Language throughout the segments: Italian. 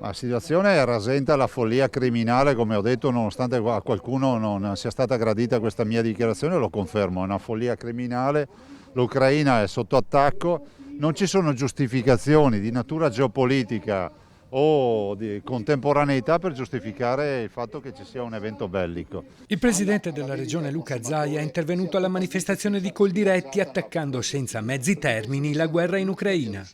La situazione rasenta la follia criminale, come ho detto, nonostante a qualcuno non sia stata gradita questa mia dichiarazione, lo confermo, è una follia criminale, l'Ucraina è sotto attacco, non ci sono giustificazioni di natura geopolitica o di contemporaneità per giustificare il fatto che ci sia un evento bellico. Il presidente della regione Luca Zaia è intervenuto alla manifestazione di Coldiretti attaccando senza mezzi termini la guerra in Ucraina.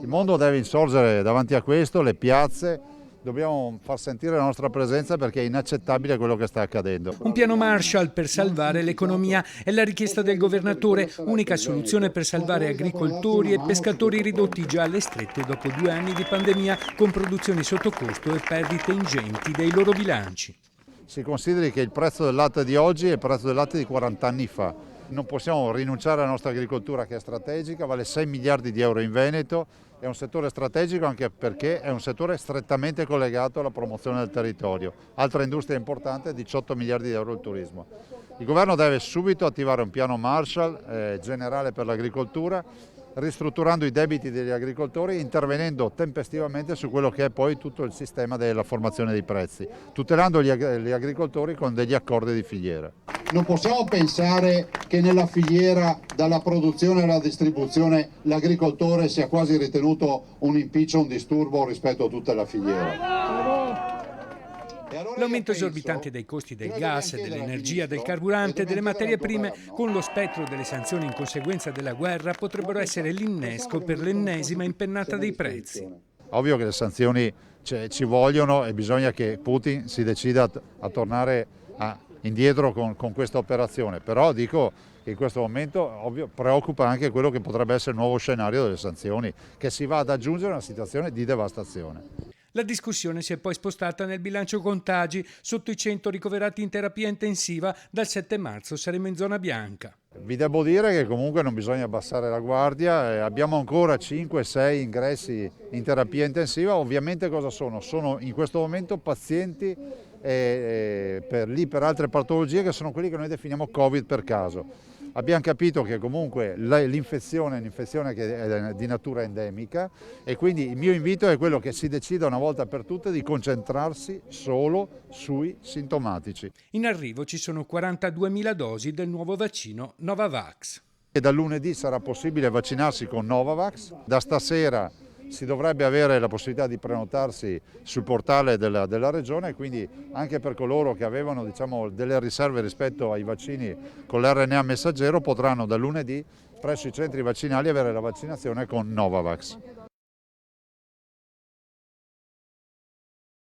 Il mondo deve insorgere davanti a questo, le piazze, dobbiamo far sentire la nostra presenza perché è inaccettabile quello che sta accadendo. Un piano Marshall per salvare l'economia è la richiesta del governatore, unica soluzione per salvare agricoltori e pescatori ridotti già alle strette dopo 2 anni di pandemia con produzioni sotto costo e perdite ingenti dei loro bilanci. Si consideri che il prezzo del latte di oggi è il prezzo del latte di 40 anni fa. Non possiamo rinunciare alla nostra agricoltura che è strategica, vale 6 miliardi di euro in Veneto, è un settore strategico anche perché è un settore strettamente collegato alla promozione del territorio. Altra industria importante, 18 miliardi di euro il turismo. Il governo deve subito attivare un piano Marshall generale per l'agricoltura, ristrutturando i debiti degli agricoltori e intervenendo tempestivamente su quello che è poi tutto il sistema della formazione dei prezzi, tutelando gli agricoltori con degli accordi di filiera. Non possiamo pensare che nella filiera, dalla produzione alla distribuzione, l'agricoltore sia quasi ritenuto un impiccio, un disturbo rispetto a tutta la filiera. L'aumento esorbitante dei costi del gas, dell'energia, del carburante e delle materie prime, con lo spettro delle sanzioni in conseguenza della guerra, potrebbero essere l'innesco per l'ennesima impennata dei prezzi. Ovvio che le sanzioni ci vogliono e bisogna che Putin si decida a tornare indietro con questa operazione, però dico che in questo momento ovvio, preoccupa anche quello che potrebbe essere il nuovo scenario delle sanzioni, che si va ad aggiungere a una situazione di devastazione. La discussione si è poi spostata nel bilancio contagi. Sotto i 100 ricoverati in terapia intensiva, dal 7 marzo saremo in zona bianca. Vi devo dire che comunque non bisogna abbassare la guardia, abbiamo ancora 5-6 ingressi in terapia intensiva, ovviamente cosa sono? Sono in questo momento pazienti per altre patologie che sono quelli che noi definiamo Covid per caso. Abbiamo capito che comunque l'infezione è un'infezione che è di natura endemica e quindi il mio invito è quello che si decida una volta per tutte di concentrarsi solo sui sintomatici. In arrivo ci sono 42.000 dosi del nuovo vaccino Novavax. E da lunedì sarà possibile vaccinarsi con Novavax, da stasera si dovrebbe avere la possibilità di prenotarsi sul portale della regione e quindi anche per coloro che avevano delle riserve rispetto ai vaccini con l'RNA messaggero potranno da lunedì presso i centri vaccinali avere la vaccinazione con Novavax.